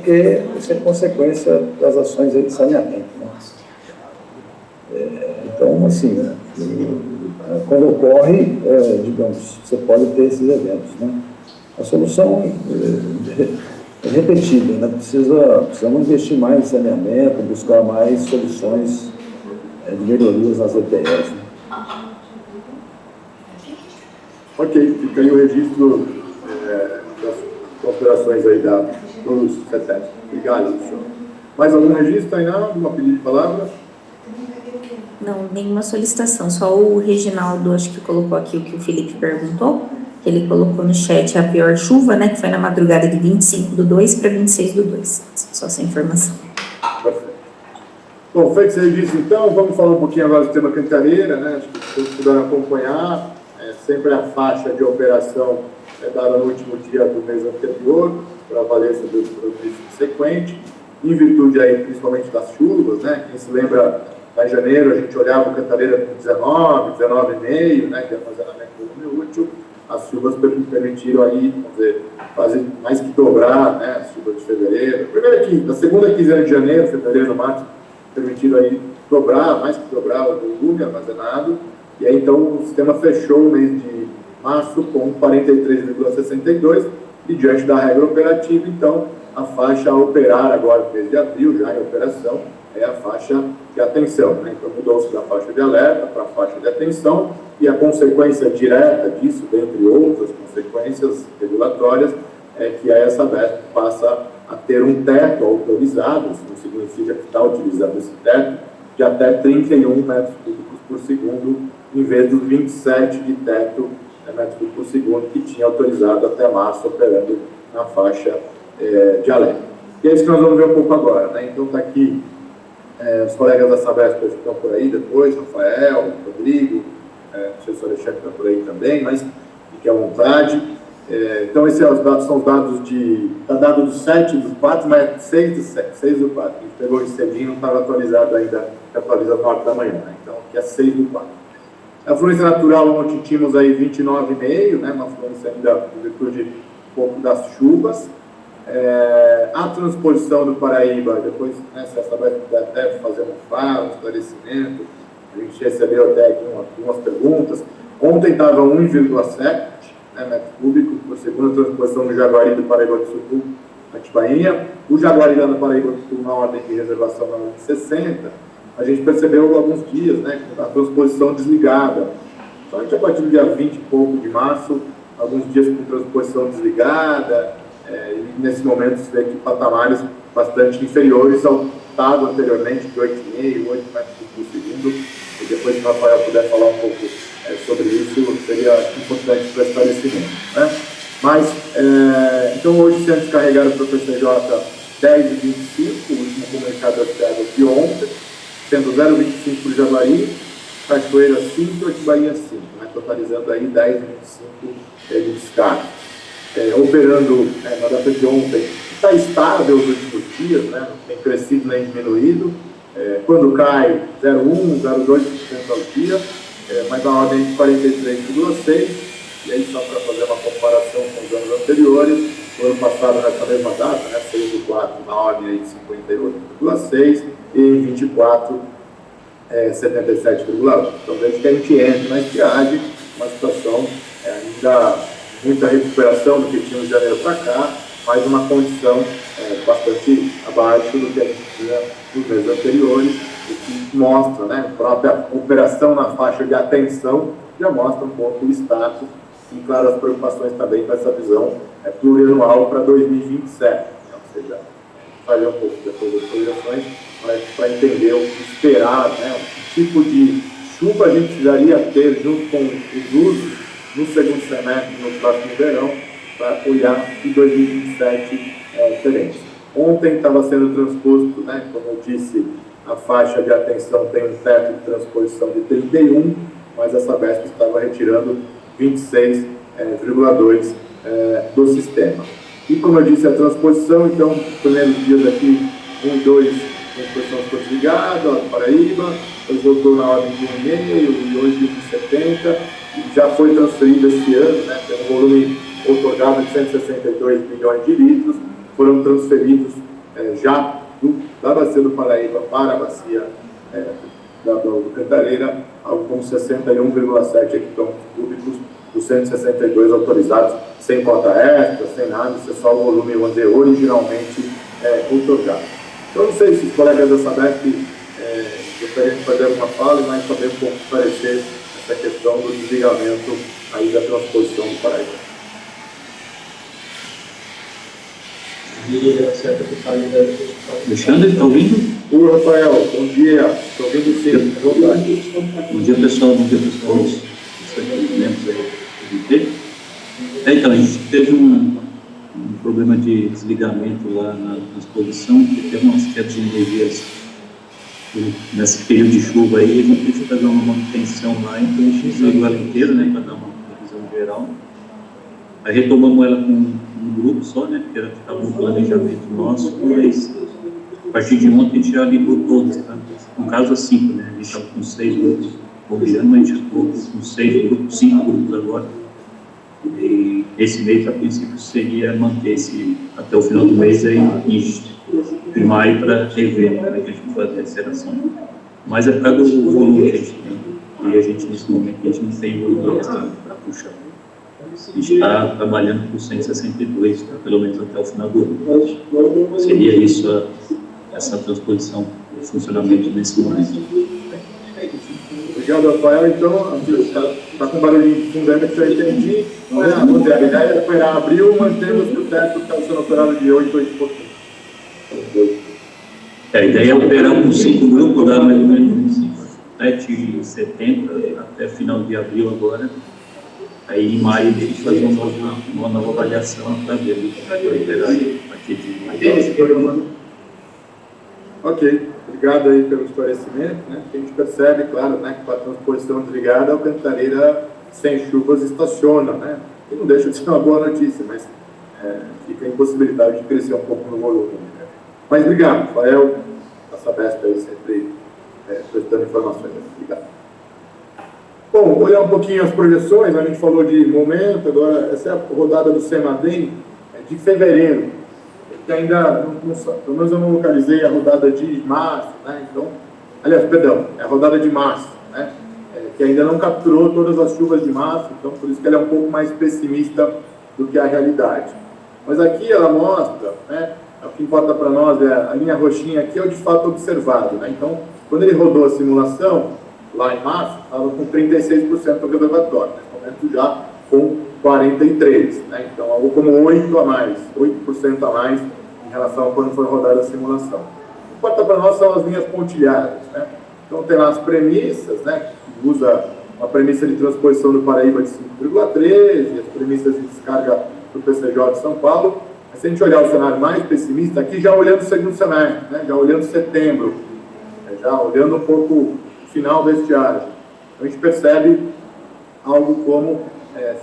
porque isso é consequência das ações de saneamento, né? Então, assim, quando ocorre, digamos, você pode ter esses eventos, né? A solução é repetida, né? Precisamos investir mais em saneamento, buscar mais soluções de melhorias nas EPS, né? Ok, fica aí o registro das considerações aí dos CETES. Obrigado, senhor. Mais algum registro, Tainá? Alguma pedido de palavra? Não, nenhuma solicitação, só o Reginaldo, acho que colocou aqui o que o Felipe perguntou, que ele colocou no chat a pior chuva, né, que foi na madrugada de 25/2 para 26/2, só essa informação. Perfeito. Bom, feito esse registro, então, vamos falar um pouquinho agora do tema Cantareira, né, acho que vocês puderam acompanhar, sempre a faixa de operação é dada no último dia do mês anterior, para valer sobre o produto subsequente, em virtude aí, principalmente das chuvas, né, quem se lembra, lá em janeiro a gente olhava o Cantareira com 19,5, né, de armazenamento do volume útil. As chuvas permitiram aí, vamos dizer, quase mais que dobrar, né, as chuvas de fevereiro. Na segunda quinzena de janeiro, fevereiro, março, permitiram aí dobrar, mais que dobrar o volume armazenado. E aí, então, o sistema fechou o mês de março com 43,62 e diante da regra operativa, então, a faixa a operar agora no mês de abril, já em operação, é a faixa de atenção, né? Então, mudou-se da faixa de alerta para a faixa de atenção e a consequência direta disso, dentre outras consequências regulatórias, é que a Sabesp passa a ter um teto autorizado, isso não significa que está utilizando esse teto, de até 31 metros cúbicos por segundo, em vez dos 27 de teto metros cúbicos por segundo que tinha autorizado até março, operando na faixa de alerta. E é isso que nós vamos ver um pouco agora, né? Então, está aqui os colegas da Sabesp estão por aí depois, Rafael, Rodrigo, o professor Alexandre está por aí também, mas fique à vontade. Então, esses são os dados está dado do 7/4, mas 6/4. A gente pegou esse cedinho, não estava atualizado ainda, atualiza às 9 da manhã, né? Então, aqui é 6/4. A fluência natural, ontem tínhamos aí 29,5, né? Uma fluência ainda em virtude um pouco das chuvas. A transposição do Paraíba, depois, né, se essa vai até fazer um esclarecimento, a gente recebeu até aqui algumas perguntas. Ontem estava 1,7 metros cúbicos por segundo, a transposição do Jaguari do Paraíba do Sul, Atibainha. O Jaguari lá no Paraíba do Sul, na ordem de reservação na ordem de 60, a gente percebeu alguns dias, né, a transposição desligada. Somente a partir do dia 20 e pouco de março, alguns dias com transposição desligada, e nesse momento se vê aqui patamares bastante inferiores ao estado anteriormente, de 8,5, 8 metros por segundo, e depois se o Rafael puder falar um pouco sobre isso, seria importante para esclarecimento, né? Mas, então hoje sendo descarregado para o PCJ 10,25, o último comunicado oficial de ontem, sendo 0,25 para o Jaguari, Cachoeira 5 e Atibainha 5, né? Totalizando aí 10,25 de descarga. Operando na data de ontem, está estável os últimos dias, né? Não tem crescido nem diminuído. Quando cai 0,1, 0,2% ao dia, mas na ordem de 43,6%. E aí, só para fazer uma comparação com os anos anteriores, no ano passado, nessa mesma data, né, 6/4, na ordem de 58,6%, e em 24, 77,8%. Então, desde que a gente entra na estiagem, uma situação ainda muita recuperação do que tínhamos de janeiro para cá, mas uma condição bastante abaixo do que a gente tinha nos meses anteriores, o que mostra, né, a própria operação na faixa de atenção já mostra um pouco o status e, claro, as preocupações também com essa visão plurianual para 2027, ou seja, fazer um pouco depois das projeções, mas para entender o que esperar, né, que tipo de chuva a gente precisaria ter junto com os usos no segundo semestre, no próximo verão, para apoiar em 2027 teremos. Ontem estava sendo transposto, né, como eu disse, a faixa de atenção tem um teto de transposição de 31, mas a Sabesp estava retirando 26,2 do sistema. E como eu disse, a transposição, então, os primeiros dias aqui, 1 e 2, a transposição ficou desligada, Paraíba, depois voltou na ordem de 1,5 e hoje de 1,70, já foi transferido esse ano, né, tem um volume otorgado de 162 milhões de litros, foram transferidos da bacia do Paraíba para a bacia do Cantareira, algo como 61,7 hectômetros cúbicos dos 162 autorizados, sem cota extra, sem nada, isso é só o volume, vamos dizer, originalmente outorgado. Então, não sei se os colegas da Sabesp gostariam de fazer alguma fala, mas também um pouco esclarecer essa questão do desligamento aí da transposição do Paraíba. Alexandre, está ouvindo? Oi, Rafael, bom dia. Estou ouvindo sim, à vontade. Bom dia, pessoal. Bom dia, pessoal. Os membros aí do comitê. Então, a gente teve um problema de desligamento lá na exposição, porque tem umas quedas de energias nesse período de chuva aí, a gente precisa fazer uma manutenção lá, então a gente desligou ela inteira, né, para dar uma revisão geral. Aí retomamos ela com um grupo só, né, porque ela estava no planejamento nosso, mas a partir de ontem a gente já ligou todas, tá? No caso, 5, né, a gente estava com 6 grupos bobeando, mas a gente ficou com 6 grupos, 5 grupos agora. E esse mês, a princípio, seria manter esse até o final do mês aí, em maio, para rever como é que a gente vai fazer essa ação. Mas é por causa do volume que a gente tem. E a gente, nesse momento, a gente não tem volume para puxar. A gente está trabalhando por 162, tá? Pelo menos até o final do ano. Seria isso essa transposição de funcionamento nesse momento. Obrigado, Rafael. Então, está com barulhinho de fundamento que eu entendi. A ideia é esperar abril, mantemos o teto que está sendo operado de 8 a 8%. A ideia é operar com 5 grupos, dar mais ou menos 7 de setembro até final de abril agora. Aí em maio a gente fazer uma nova avaliação para ver o que vai operar a partir de maio. Ok, obrigado aí pelo esclarecimento, né? A gente percebe, claro, né, que com a transposição desligada, a Cantareira sem chuvas estaciona, né? E não deixa de ser uma boa notícia, mas fica a impossibilidade de crescer um pouco no volume. Né? Mas obrigado, Rafael, a Sabesp aí sempre prestando informações. Obrigado. Bom, olhar um pouquinho as projeções, a gente falou de momento, agora essa é a rodada do Semadem de fevereiro. Que ainda, pelo menos eu não localizei a rodada de março, né? Então, aliás, perdão, é a rodada de março, né? Que ainda não capturou todas as chuvas de março, então por isso que ela é um pouco mais pessimista do que a realidade. Mas aqui ela mostra, né? O que importa para nós é a linha roxinha aqui é o de fato observado, né? Então, quando ele rodou a simulação, lá em março, estava com 36% do reservatório, nesse momento já com 43%, né? Então, algo como 8% a mais em relação a quando foi rodada a simulação. O que importa para nós são as linhas pontilhadas, né? Então, tem lá as premissas, né? Que usa uma premissa de transposição do Paraíba de 5,13, as premissas de descarga do PCJ de São Paulo. Mas se a gente olhar o cenário mais pessimista, aqui já olhando o segundo semestre, né? Já olhando setembro, já olhando um pouco o final da estiagem. Então, a gente percebe algo como,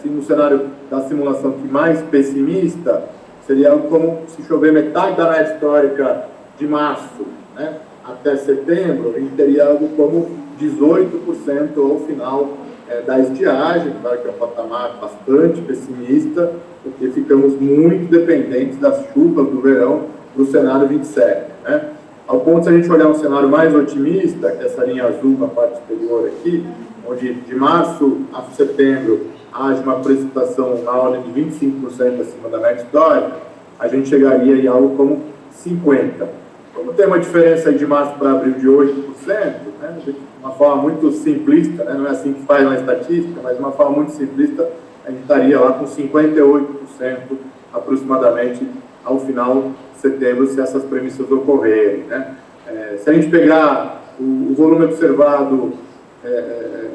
se no cenário da simulação que mais pessimista, seria algo como se chover metade da média histórica de março, né, até setembro, a gente teria algo como 18% ao final da estiagem, claro que é um patamar bastante pessimista, porque ficamos muito dependentes das chuvas do verão para o cenário 27. Né? Ao ponto, se a gente olhar um cenário mais otimista, que é essa linha azul na parte superior aqui, onde de março a setembro haja uma precipitação na ordem de 25% acima da média histórica, a gente chegaria em algo como 50%. Como tem uma diferença de março para abril de 8%, né, de uma forma muito simplista, né, não é assim que faz na estatística, mas de uma forma muito simplista, a gente estaria lá com 58% aproximadamente ao final de setembro, se essas premissas ocorrerem. Né. Se a gente pegar o volume observado,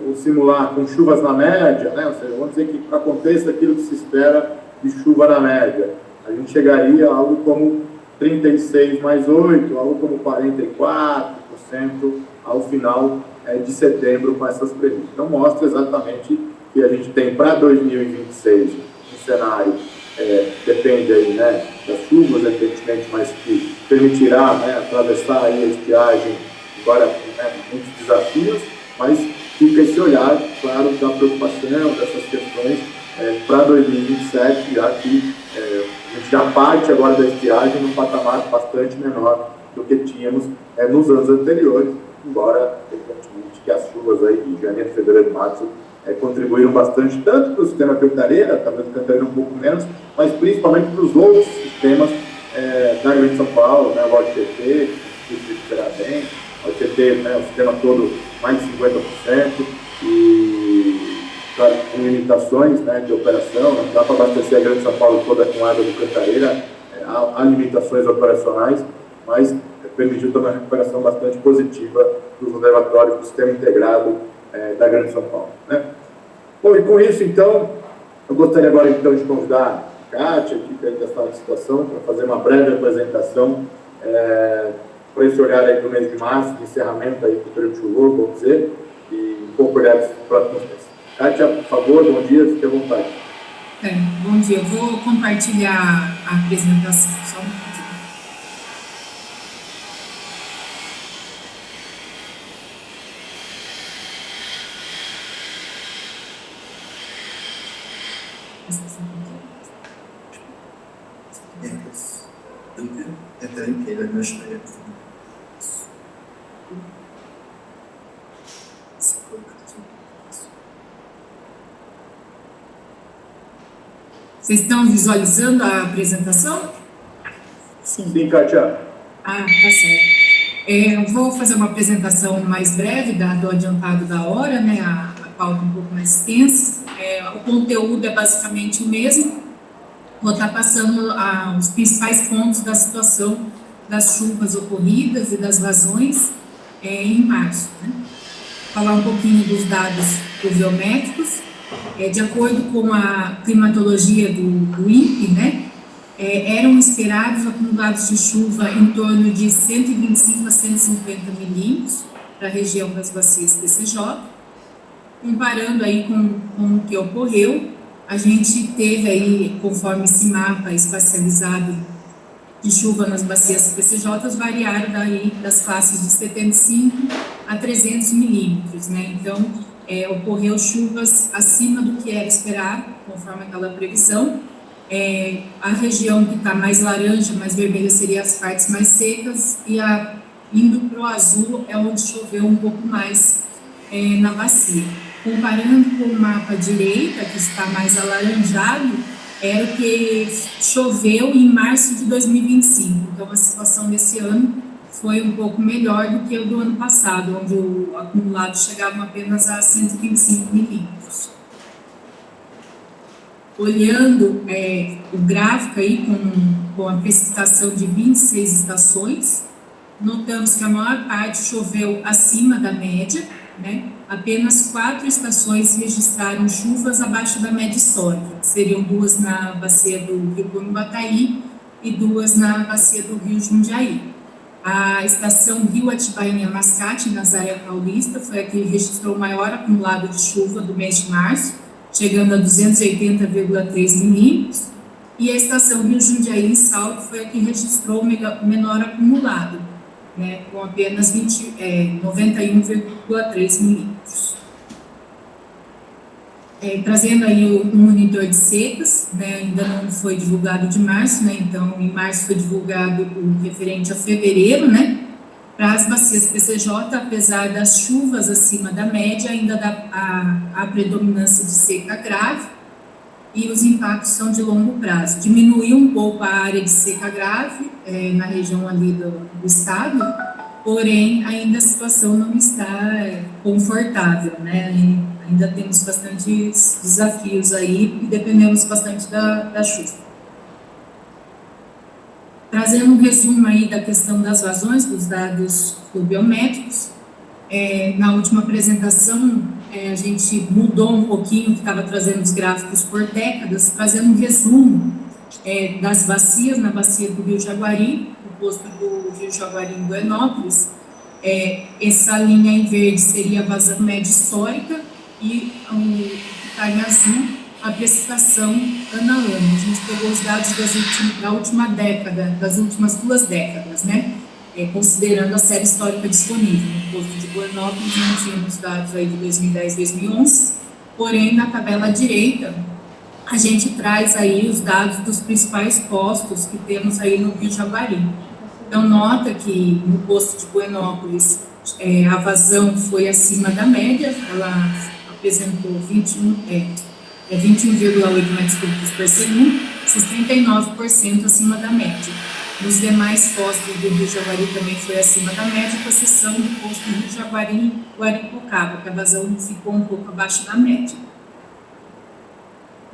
ou simular com chuvas na média, né, ou seja, vamos dizer que aconteça aquilo que se espera de chuva na média, a gente chegaria a algo como 36 mais 8, algo como 44% ao final de setembro com essas premissas. Então, mostra exatamente que a gente tem para 2026 um cenário, depende aí, né, das chuvas, evidentemente, mas que permitirá, né, atravessar aí a estiagem, agora, né, muitos desafios, mas fica esse olhar, claro, da preocupação, dessas questões para 2027, já que a gente já parte agora da estiagem num patamar bastante menor do que tínhamos nos anos anteriores, embora, evidentemente, que as chuvas aí de janeiro, fevereiro e março contribuíram bastante, tanto para o sistema Cantareira, talvez o Cantareira um pouco menos, mas principalmente para os outros sistemas da Grande São Paulo, né, o OTT, o Tiradentes, o OTT, né, o sistema todo mais de 50%, e claro, com limitações, né, de operação, não dá para abastecer a Grande São Paulo toda com água do Cantareira, há limitações operacionais, mas permitiu também uma recuperação bastante positiva dos reservatórios do sistema integrado da Grande São Paulo, né? Bom, e com isso, então, eu gostaria agora, então, de convidar a Kátia, aqui da sala de situação, para fazer uma breve apresentação para esse olhar aí do mês de março, de encerramento aí do período chuvoso, vamos dizer, e um pouco olhar para os próximos meses. Kátia, por favor, bom dia, fique à vontade. Bom dia, eu vou compartilhar a apresentação, só um pouquinho. Vocês estão visualizando a apresentação? Sim, Kátia. Ah, tá certo. Eu vou fazer uma apresentação mais breve, dado o adiantado da hora, né? A pauta um pouco mais extensa. O conteúdo é basicamente o mesmo. Vou estar passando os principais pontos da situação das chuvas ocorridas e das vazões em março, né? Falar um pouquinho dos dados pluviométricos. De acordo com a climatologia do INPE, né, eram esperados acumulados de chuva em torno de 125 a 150 milímetros para a região das bacias PCJ. Comparando aí com o que ocorreu, a gente teve aí, conforme esse mapa espacializado de chuva nas bacias PCJ, variaram daí das classes de 75 a 300 milímetros, né? Então, ocorreu chuvas acima do que era esperado, conforme aquela previsão. A região que está mais laranja, mais vermelha, seria as partes mais secas, e indo para o azul é onde choveu um pouco mais na bacia. Comparando com o mapa direita, que está mais alaranjado, era o que choveu em março de 2025. Então, a situação desse ano foi um pouco melhor do que o do ano passado, onde o acumulado chegava apenas a 125 milímetros. Olhando o gráfico aí com a precipitação de 26 estações, notamos que a maior parte choveu acima da média, né? Apenas 4 estações registraram chuvas abaixo da média histórica, que seriam 2 na bacia do Rio Bataí e 2 na bacia do Rio Jundiaí. A estação Rio Atibainha Mascate, na Nazaré Paulista, foi a que registrou o maior acumulado de chuva do mês de março, chegando a 280,3 milímetros, e a estação Rio Jundiaí em Salto foi a que registrou o menor acumulado, né, com apenas 91,3 milímetros. Trazendo aí o monitor de secas, né, ainda não foi divulgado de março, né, então em março foi divulgado o referente a fevereiro, né, para as bacias PCJ, apesar das chuvas acima da média, ainda dá a predominância de seca grave, e os impactos são de longo prazo. Diminuiu um pouco a área de seca grave na região ali do estado, porém ainda a situação não está confortável, né, ainda temos bastantes desafios aí e dependemos bastante da chuva. Trazendo um resumo aí da questão das vazões, dos dados pluviométricos, na última apresentação a gente mudou um pouquinho, que estava trazendo os gráficos por décadas, trazendo um resumo das bacias, na bacia do Rio Jaguari, no posto do Rio Jaguari em Buenópolis. Essa linha em verde seria a vazão média histórica, e o que está em azul, a precipitação ano a ano. A gente pegou os dados da última década, das últimas 2 décadas, né? Considerando a série histórica disponível. No posto de Buenópolis não tínhamos dados aí de 2010, 2011, porém na tabela à direita a gente traz aí os dados dos principais postos que temos aí no Rio Jaguari. Então, nota que no posto de Buenópolis, a vazão foi acima da média, ela apresentou 21,8 metros cúbicos por segundo, 69% acima da média. Nos demais postos do Rio Jaguari também foi acima da média, com exceção do posto do Rio Jaguari e Guaripocaba, que a vazão ficou um pouco abaixo da média.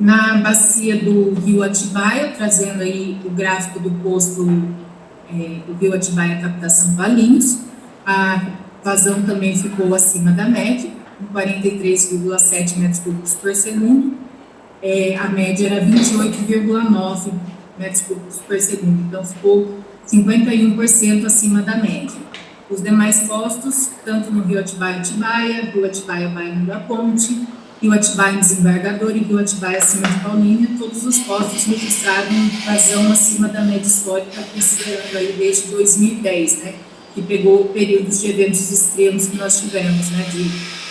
Na bacia do Rio Atibaia, trazendo aí o gráfico do posto do Rio Atibaia Captação Valinhos, a vazão também ficou acima da média, com 43,7 metros cúbicos por segundo. A média era 28,9 metros cúbicos por segundo, então ficou 51% acima da média. Os demais postos, tanto no Rio Atibaia, Rio Atibaia, Baiano da Ponte, Rio Atibaia Desembargador e Rio Atibaia acima de Paulínia, todos os postos registraram vazão acima da média histórica, considerando aí desde 2010, né, que pegou períodos de eventos extremos que nós tivemos, né, de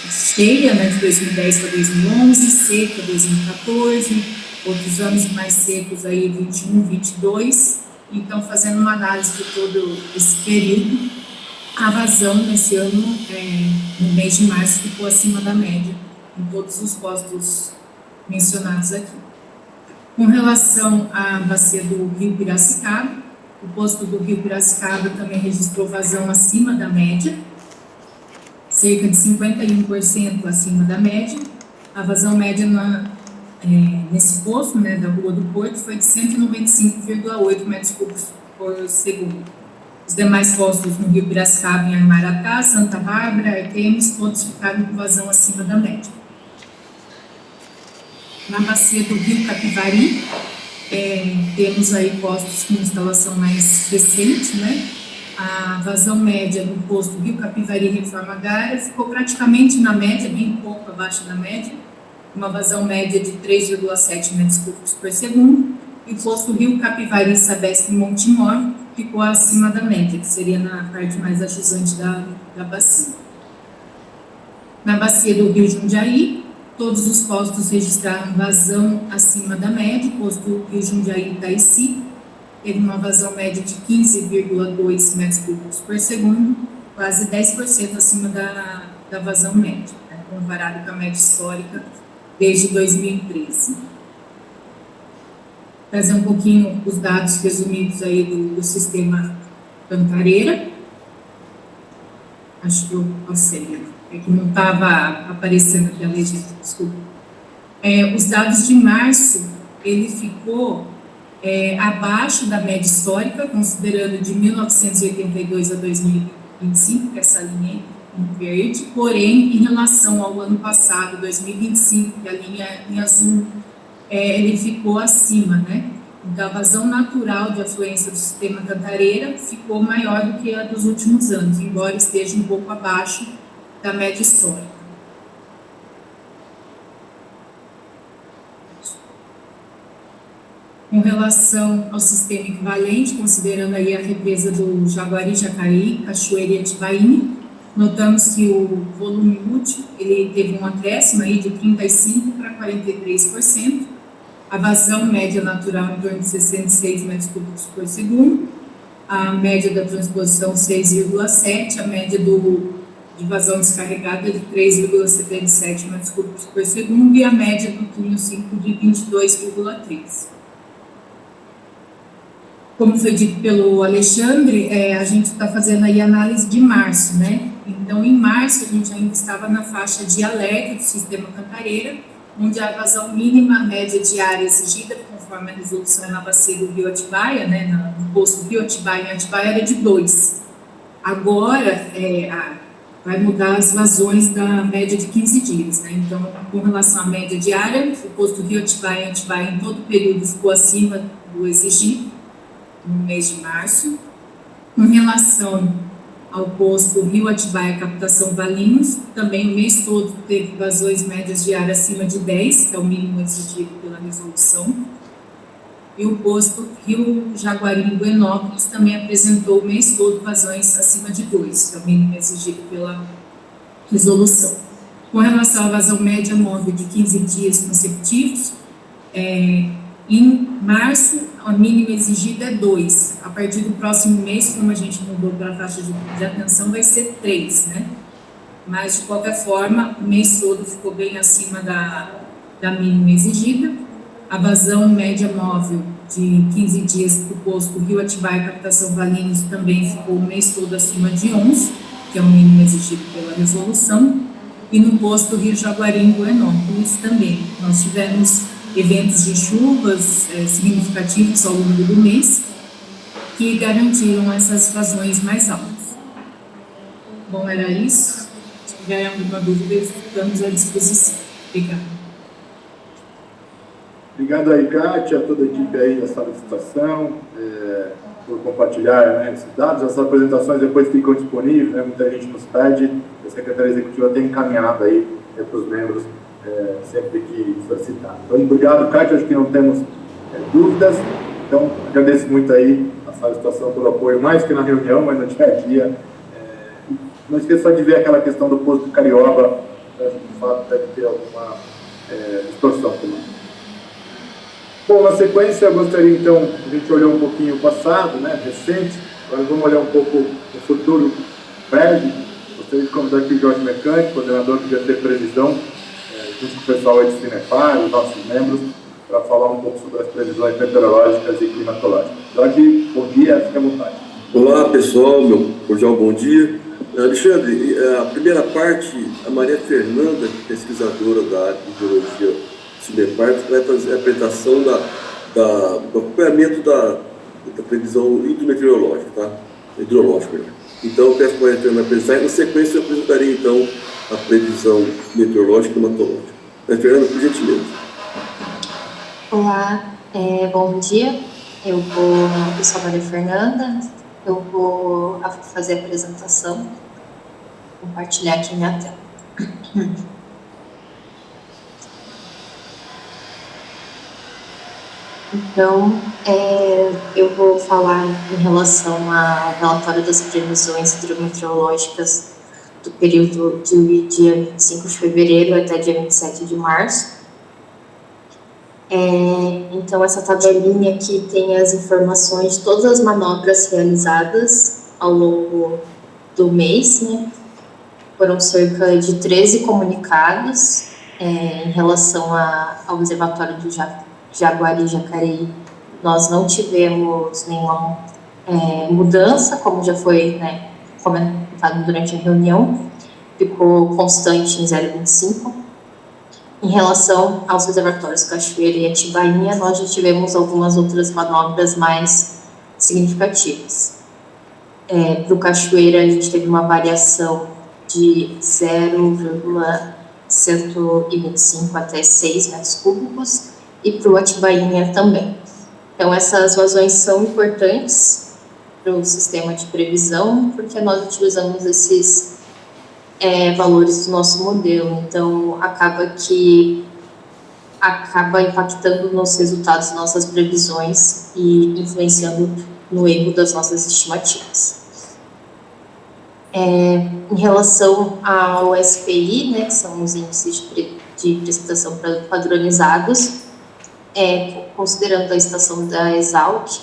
cheia, né, de 2010 para 2011, seca 2014, outros anos mais secos aí 21, 22, então fazendo uma análise de todo esse período, a vazão nesse ano, no mês de março, ficou acima da média, em todos os postos mencionados aqui. Com relação à bacia do Rio Piracicaba, o posto do Rio Piracicaba também registrou vazão acima da média, cerca de 51% acima da média. A vazão média nesse posto, né, da Rua do Porto, foi de 195,8 metros cúbicos por segundo. Os demais postos no Rio Piracicaba, em Armaratá, Santa Bárbara, Artemis, todos ficaram com vazão acima da média. Na bacia do Rio Capivari, temos aí postos com instalação mais recente, né? A vazão média no posto Rio Capivari Reforma Agrária ficou praticamente na média, bem pouco abaixo da média, uma vazão média de 3,7 metros cúbicos por segundo, e o posto Rio Capivari Sabesp Montemor ficou acima da média, que seria na parte mais ajusante da bacia. Na bacia do Rio Jundiaí, todos os postos registraram vazão acima da média. O posto Rio Jundiaí Itaici teve uma vazão média de 15,2 metros cúbicos por segundo, quase 10% acima da vazão média, né, comparado com a média histórica desde 2013. Trazer um pouquinho os dados resumidos aí do sistema Cantareira. Acho que eu passei, é que não estava aparecendo aqui a legenda, desculpa. Os dados de março, ele ficou abaixo da média histórica, considerando de 1982 a 2025, que é essa linha em verde, porém, em relação ao ano passado, 2025, que é a linha em azul, ele ficou acima, né? Então, a vazão natural de afluência do sistema Cantareira ficou maior do que a dos últimos anos, embora esteja um pouco abaixo da média histórica. Com relação ao sistema equivalente, considerando aí a represa do Jaguari, Jacareí, Cachoeira e Atibaína, notamos que o volume útil ele teve um acréscimo aí de 35% para 43%, a vazão média natural em torno de 66 metros cúbicos por segundo, a média da transposição 6,7, a média de vazão descarregada de 3,77 metros cúbicos por segundo e a média do túnel 5 de 22,3. Como foi dito pelo Alexandre, a gente está fazendo aí análise de março, né? Então, em março, a gente ainda estava na faixa de alerta do sistema Cantareira, onde a vazão mínima média diária exigida, conforme a resolução na bacia do Rio Atibaia, né, no posto do Rio Atibaia, em Atibaia era de 2. Agora, vai mudar as vazões da média de 15 dias, né? Então, com relação à média diária, o posto do Rio Atibaia, em todo o período ficou acima do exigido, no mês de março. Com relação ao posto Rio Atibaia Captação Valinhos, também o mês todo teve vazões médias diárias acima de 10, que é o mínimo exigido pela resolução. E o posto Rio Jaguari Buenópolis também apresentou o mês todo vazões acima de 2, que é o mínimo exigido pela resolução. Com relação à vazão média móvel de 15 dias consecutivos, Em março, a mínima exigida é 2. A partir do próximo mês, como a gente mudou para a faixa de atenção, vai ser 3, né? Mas, de qualquer forma, o mês todo ficou bem acima da mínima exigida. A vazão média móvel de 15 dias para o posto Rio Atibaia e Captação Valinhos também ficou o mês todo acima de 11, que é o mínimo exigido pela resolução. E no posto Rio Jaguari, em Goianópolis, também. Nós tivemos eventos de chuvas significativos ao longo do mês que garantiram essas vazões mais altas. Bom, era isso. Se tiver alguma dúvida, estamos à disposição. Obrigada. Obrigado aí, Kátia, a toda a equipe aí da sala de situação, por compartilhar, né, esses dados. Essas apresentações depois ficam disponíveis, né, muita gente nos pede, a Secretaria Executiva tem encaminhado aí para os membros sempre que solicitado. Então, obrigado, Kátia, acho que não temos dúvidas. Então, agradeço muito aí a sala de situação pelo apoio, mais que na reunião, mas no dia a dia. Não esqueça só de ver aquela questão do posto Carioba, de fato deve ter alguma distorção também. Bom, na sequência, eu gostaria, então, a gente olhou um pouquinho o passado, né, recente, agora vamos olhar um pouco o futuro breve. Gostaria de convidar aqui o Jorge Mercante, coordenador do GT Previsão, junto com o pessoal aí de Cinepar, os nossos membros, para falar um pouco sobre as previsões meteorológicas e climatológicas. Jorge, bom dia, fique à vontade. Olá, pessoal, meu cordial bom dia. Alexandre, a primeira parte, a Maria Fernanda, pesquisadora da área de hidrologia Cinepar, vai fazer a apresentação do acompanhamento da previsão hidrometeorológica, tá? Hidrológica. Então, eu peço para a Maria Fernanda apresentar e, na sequência, eu apresentarei, então, a previsão meteorológica e climatológica. Maria Fernanda, por gentileza. Olá, bom dia. Eu sou a Maria Fernanda, eu vou fazer a apresentação, compartilhar aqui minha tela. Então, eu vou falar em relação ao relatório das previsões hidrometeorológicas do período de dia 25 de fevereiro até dia 27 de março. Então, essa tabelinha aqui tem as informações de todas as manobras realizadas ao longo do mês, né? Foram cerca de 13 comunicados em relação ao observatório do Jaguari e Jacareí. Nós não tivemos nenhuma mudança, como já foi, né, comentado durante a reunião, ficou constante em 0,25. Em relação aos reservatórios Cachoeira e Atibainha, nós já tivemos algumas outras manobras mais significativas. Para o Cachoeira, a gente teve uma variação de 0,125 até 6 metros cúbicos, e para o Atibainha também. Então, essas vazões são importantes para o sistema de previsão, porque nós utilizamos esses valores do nosso modelo. Então, acaba impactando nos resultados das nossas previsões e influenciando no erro das nossas estimativas. Em relação ao SPI, né, que são os índices de precipitação padronizados, considerando a estação da Exalc,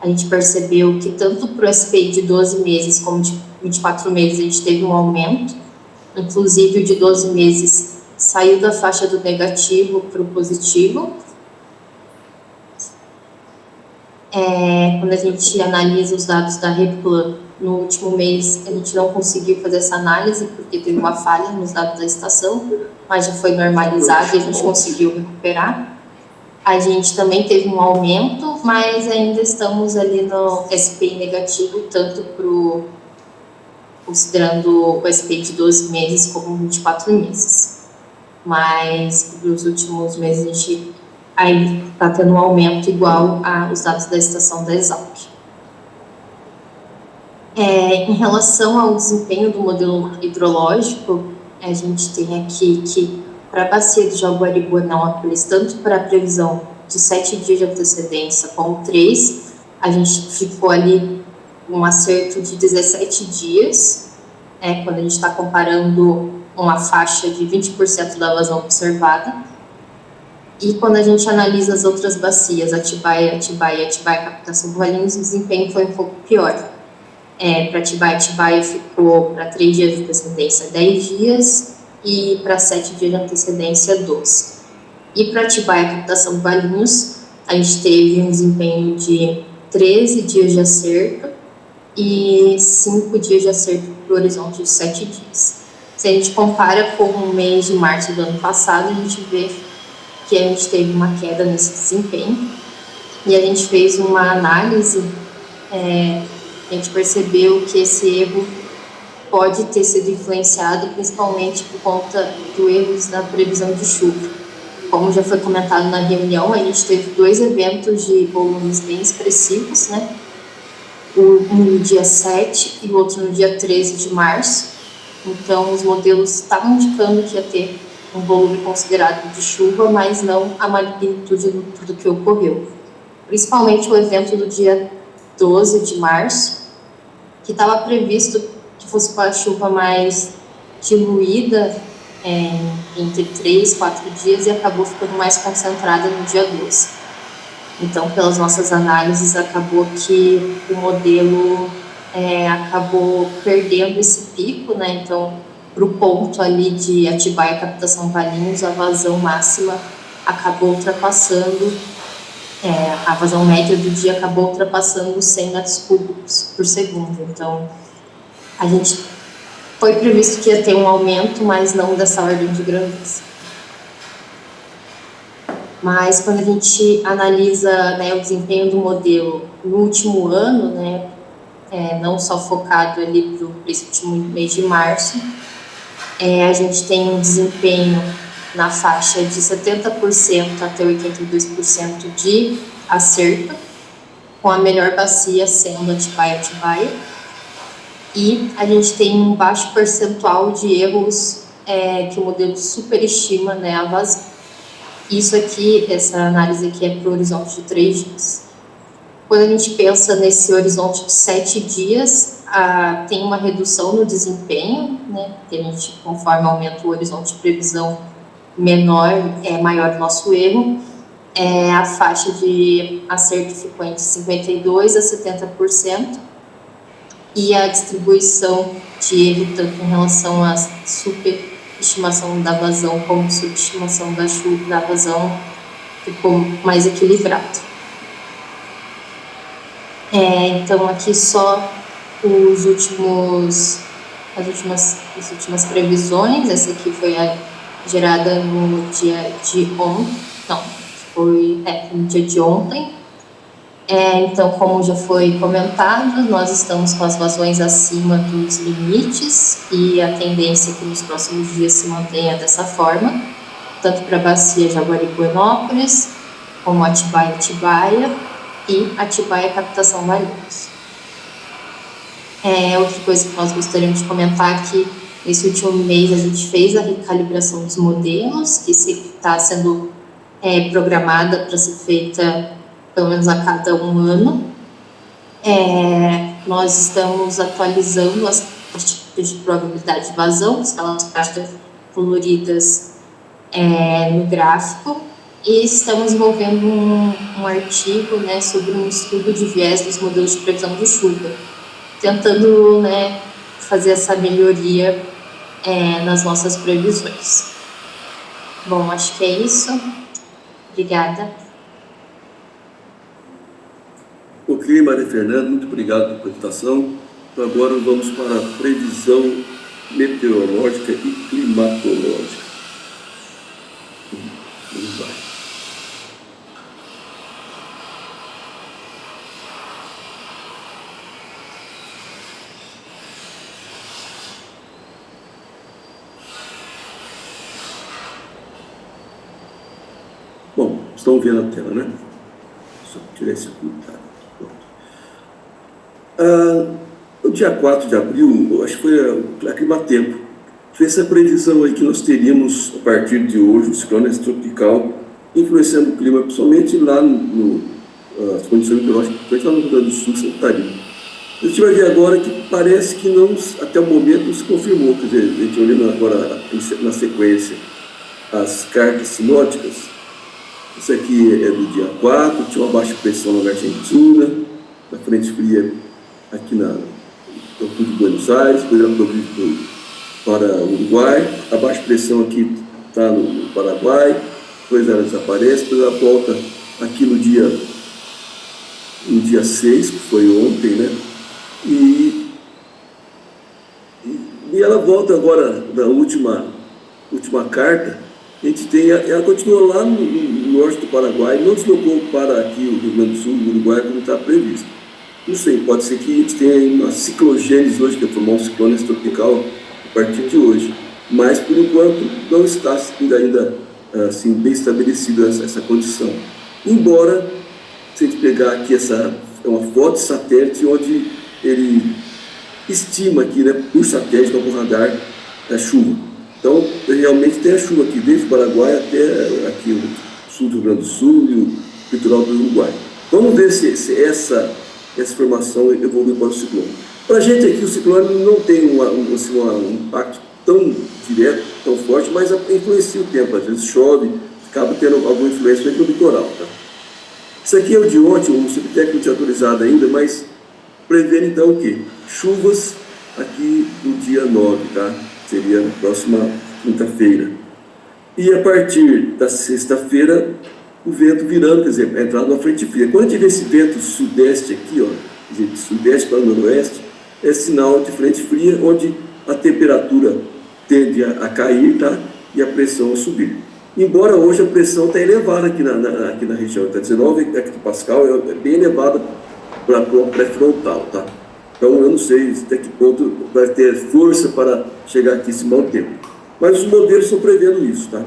a gente percebeu que tanto para o SPI de 12 meses como de 24 meses a gente teve um aumento, inclusive o de 12 meses saiu da faixa do negativo para o positivo. Quando a gente analisa os dados da Replan, no último mês a gente não conseguiu fazer essa análise porque teve uma falha nos dados da estação, mas já foi normalizado e a gente conseguiu recuperar. A gente também teve um aumento, mas ainda estamos ali no SPI negativo, tanto considerando o SPI de 12 meses como 24 meses. Mas nos últimos meses a gente aí está tendo um aumento igual aos dados da estação da Exalc. Em relação ao desempenho do modelo hidrológico, a gente tem aqui que para a bacia do Jaguari e Goianópolis, tanto para a previsão de 7 dias de antecedência como 3, a gente ficou ali um acerto de 17 dias, quando a gente está comparando uma faixa de 20% da vazão observada. E quando a gente analisa as outras bacias, Atibaia, Captação do Valinhos, o desempenho foi um pouco pior. Para Atibaia ficou para 3 dias de antecedência 10 dias e para 7 dias de antecedência 12. E para Atibaia, Captação do Valinhos, a gente teve um desempenho de 13 dias de acerto e 5 dias de acerto para o horizonte de 7 dias. Se a gente compara com o mês de março do ano passado, a gente vê que a gente teve uma queda nesse desempenho e a gente fez uma análise, a gente percebeu que esse erro pode ter sido influenciado principalmente por conta do erros na previsão de chuva. Como já foi comentado na reunião, a gente teve 2 eventos de volumes bem expressivos, né? Um no dia 7 e o outro no dia 13 de março. Então, os modelos estavam indicando que ia ter um volume considerado de chuva, mas não a magnitude de tudo que ocorreu. Principalmente o evento do dia 12 de março, que estava previsto que fosse uma chuva mais diluída entre 3 e 4 dias e acabou ficando mais concentrada no dia 12. Então, pelas nossas análises, acabou que o modelo acabou perdendo esse pico, né? Então, para o ponto ali de Atibaia, Captação Valinhos, a vazão máxima acabou ultrapassando, a vazão média do dia acabou ultrapassando os 100 metros cúbicos por segundo. Então, a gente foi previsto que ia ter um aumento, mas não dessa ordem de grandeza. Mas quando a gente analisa, né, o desempenho do modelo no último ano, né, não só focado ali para esse último mês de março, a gente tem um desempenho na faixa de 70% até 82% de acerto, com a melhor bacia sendo Atibaia. E a gente tem um baixo percentual de erros que o modelo superestima, né, a vazão. Isso aqui, essa análise aqui é para o horizonte de 3 dias. Quando a gente pensa nesse horizonte de 7 dias, tem uma redução no desempenho, né, que a gente, conforme aumenta o horizonte de previsão maior o nosso erro. A faixa de acerto ficou entre 52% a 70%, e a distribuição de erro, tanto em relação à superestimação da vazão como subestimação da vazão, ficou mais equilibrado. Então, aqui só as últimas previsões. Essa aqui foi gerada no dia de ontem, no dia de ontem. Então, como já foi comentado, nós estamos com as vazões acima dos limites e a tendência é que nos próximos dias se mantenha dessa forma, tanto para a bacia Jaguaripuenópolis, como Atibaia e Atibaia Captação Valinhos. Outra coisa que nós gostaríamos de comentar é que nesse último mês a gente fez a recalibração dos modelos, que está sendo programada para ser feita pelo menos a cada um ano. Nós estamos atualizando as taxas de probabilidade de vazão, aquelas taxas coloridas no gráfico, e estamos desenvolvendo um artigo, né, sobre um estudo de viés dos modelos de previsão de chuva, tentando, né, fazer essa melhoria nas nossas previsões. Bom, acho que é isso. Obrigada. Ok, Maria Fernanda, muito obrigado pela apresentação. Então, agora vamos para a previsão meteorológica e climatológica. Vamos lá. Bom, estão vendo a tela, né? Só tirar esse comentário. No dia 4 de abril, acho que foi a Climatempo, fez essa previsão aí que nós teríamos, a partir de hoje, o ciclone tropical influenciando o clima, principalmente lá nas condições meteorológicas, principalmente lá no Rio Grande do Sul, Santa Catarina. A gente vai ver agora que parece que não, até o momento não se confirmou, quer dizer, a gente olhando agora na sequência as cartas sinóticas, Isso aqui é do dia 4, tinha uma baixa pressão na Argentina, na frente fria aqui no sul de Buenos Aires, depois ela progrediu para o Uruguai, a baixa pressão aqui está no Paraguai, depois ela desaparece, depois ela volta aqui no dia 6, que foi ontem, né? E ela volta agora na última carta, a gente tem, ela continua lá no norte do Paraguai, não deslocou para aqui o Rio Grande do Sul, o Uruguai, como está previsto. Não sei, pode ser que a gente tenha uma ciclogênese hoje, que é formar um ciclone tropical a partir de hoje, mas por enquanto não está ainda assim, bem estabelecida essa condição. Embora, se a gente pegar aqui é uma foto de satélite onde ele estima aqui, né, por satélite, por radar, a chuva. Então, realmente tem a chuva aqui, desde o Paraguai até aqui o sul do Rio Grande do Sul e o litoral do Uruguai. Vamos ver se essa formação evolui para o ciclone. Para a gente aqui, o ciclone não tem um impacto tão direto, tão forte, mas influencia o tempo. Às vezes chove, acaba tendo alguma influência no litoral. Tá? Isso aqui é o de ontem, o subtécnico não tinha atualizado ainda, mas prevendo então o quê? Chuvas aqui no dia 9, tá? Seria na próxima quinta-feira. E a partir da sexta-feira, o vento virando, quer dizer, entrar numa frente fria. Quando a gente vê esse vento sudeste aqui, ó, quer dizer, de sudeste para o noroeste, é sinal de frente fria, onde a temperatura tende a cair, tá? E a pressão a subir. Embora hoje a pressão está elevada aqui na região, está 19 hectopascal, é bem elevada para o pré-frontal, tá? Então eu não sei até que ponto vai ter força para chegar aqui esse mau tempo. Mas os modelos estão prevendo isso, tá?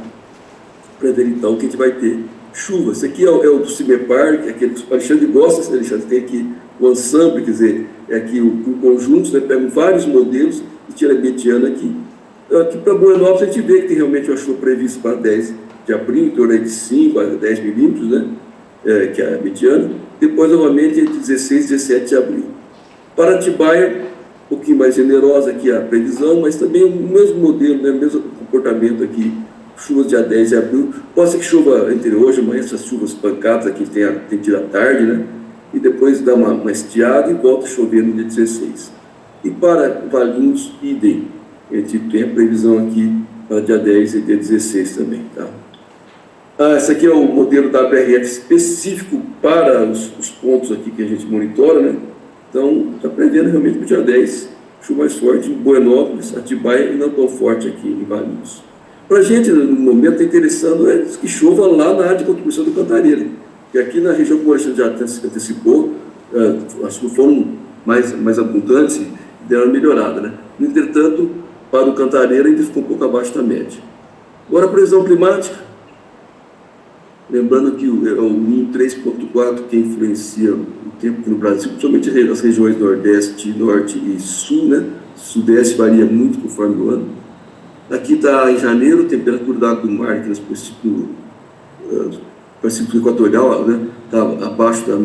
Prevendo então que a gente vai ter chuva. Esse aqui é o do CIMEPAR, que é aquele que o Alexandre gosta, Alexandre, tem aqui o ensemble, quer dizer, é aqui o conjunto, né? Pegam vários modelos e tira a mediana aqui. Aqui para Buenópolis a gente vê que tem realmente uma chuva prevista para 10 de abril, em torno de 5 a 10 milímetros, né? Que é a mediana. Depois, novamente, entre 16 e 17 de abril. Para Atibaia, um pouquinho mais generosa aqui a previsão, mas também o mesmo modelo, né? O mesmo comportamento aqui, chuvas dia 10 de abril. Pode ser que chova entre hoje e amanhã, essas chuvas pancadas aqui tem tido à tarde, né? E depois dá uma estiada e volta a chover no dia 16. E para Valinhos, idem. A gente tem a previsão aqui para dia 10 e dia 16 também, tá? Esse aqui é o modelo da WRF específico para os pontos aqui que a gente monitora, né? Então, está prevendo realmente para o dia 10, chuva mais forte em Buenópolis, Atibaia e não tão forte aqui em Valinhos. Para a gente, no momento, está interessando que chova lá na área de contribuição do Cantareira, que aqui na região, como a gente já antecipou, as chuvas foram mais abundantes e deram uma melhorada, né? No entretanto, para o Cantareira ainda ficou um pouco abaixo da média. Agora, a previsão climática, lembrando que é o NIM 3.4 que influencia o tempo no Brasil, principalmente as regiões Nordeste, Norte e Sul, né? Sudeste varia muito conforme o ano. Aqui está em janeiro, temperatura da água do mar aqui no Pacífico Equatorial, né? Está abaixo da média.